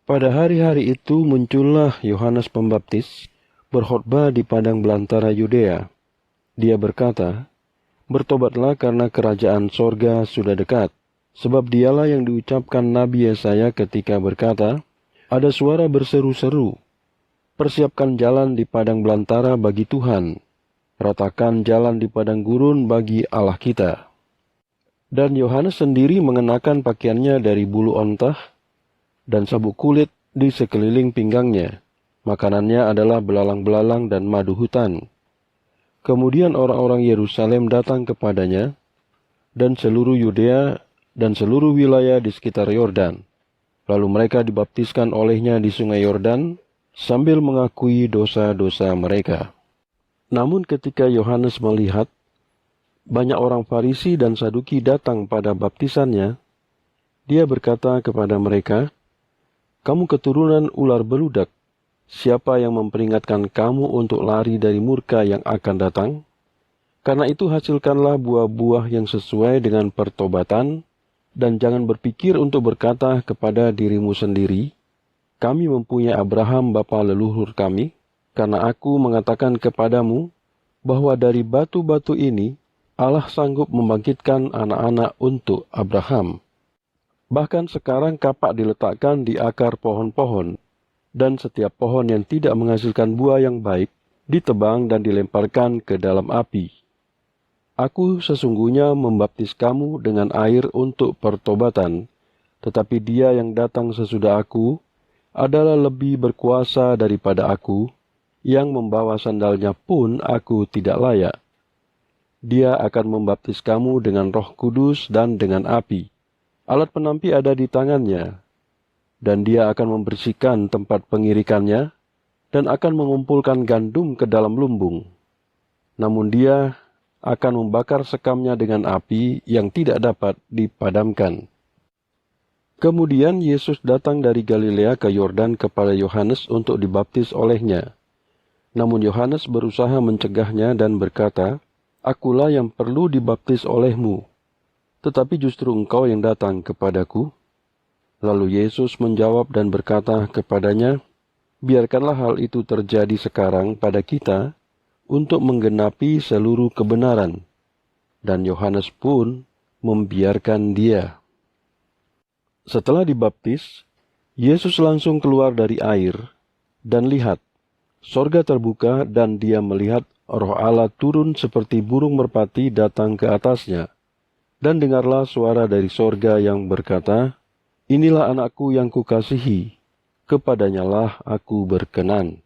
Pada hari-hari itu muncullah Yohanes Pembaptis berkhotbah di padang belantara Yudea. Dia berkata, "Bertobatlah karena kerajaan sorga sudah dekat." Sebab dialah yang diucapkan Nabi Yesaya ketika berkata, "Ada suara berseru-seru, persiapkan jalan di padang belantara bagi Tuhan, ratakan jalan di padang gurun bagi Allah kita." Dan Yohanes sendiri mengenakan pakaiannya dari bulu ontah dan sabuk kulit di sekeliling pinggangnya. Makanannya adalah belalang-belalang dan madu hutan. Kemudian orang-orang Yerusalem datang kepadanya, dan seluruh Yudea dan seluruh wilayah di sekitar Yordan. Lalu mereka dibaptiskan olehnya di sungai Yordan, sambil mengakui dosa-dosa mereka. Namun ketika Yohanes melihat banyak orang Farisi dan Saduki datang pada baptisannya, dia berkata kepada mereka, "Kamu keturunan ular beludak, siapa yang memperingatkan kamu untuk lari dari murka yang akan datang? Karena itu hasilkanlah buah-buah yang sesuai dengan pertobatan, dan jangan berpikir untuk berkata kepada dirimu sendiri, 'Kami mempunyai Abraham bapa leluhur kami,' karena aku mengatakan kepadamu bahwa dari batu-batu ini Allah sanggup membangkitkan anak-anak untuk Abraham. Bahkan sekarang kapak diletakkan di akar pohon-pohon, dan setiap pohon yang tidak menghasilkan buah yang baik ditebang dan dilemparkan ke dalam api. Aku sesungguhnya membaptis kamu dengan air untuk pertobatan, tetapi Dia yang datang sesudah aku adalah lebih berkuasa daripada aku, yang membawa sandalnya pun aku tidak layak. Dia akan membaptis kamu dengan Roh Kudus dan dengan api. Alat penampi ada di tangannya, dan dia akan membersihkan tempat pengirikannya dan akan mengumpulkan gandum ke dalam lumbung. Namun dia akan membakar sekamnya dengan api yang tidak dapat dipadamkan." Kemudian Yesus datang dari Galilea ke Yordan kepada Yohanes untuk dibaptis olehnya. Namun Yohanes berusaha mencegahnya dan berkata, "Akulah yang perlu dibaptis olehmu, tetapi justru engkau yang datang kepadaku." Lalu Yesus menjawab dan berkata kepadanya, "Biarkanlah hal itu terjadi sekarang pada kita untuk menggenapi seluruh kebenaran." Dan Yohanes pun membiarkan dia. Setelah dibaptis, Yesus langsung keluar dari air, dan lihat, sorga terbuka dan dia melihat Roh Allah turun seperti burung merpati datang ke atasnya. Dan dengarlah suara dari sorga yang berkata, "Inilah anakku yang kukasihi, kepadanyalah aku berkenan."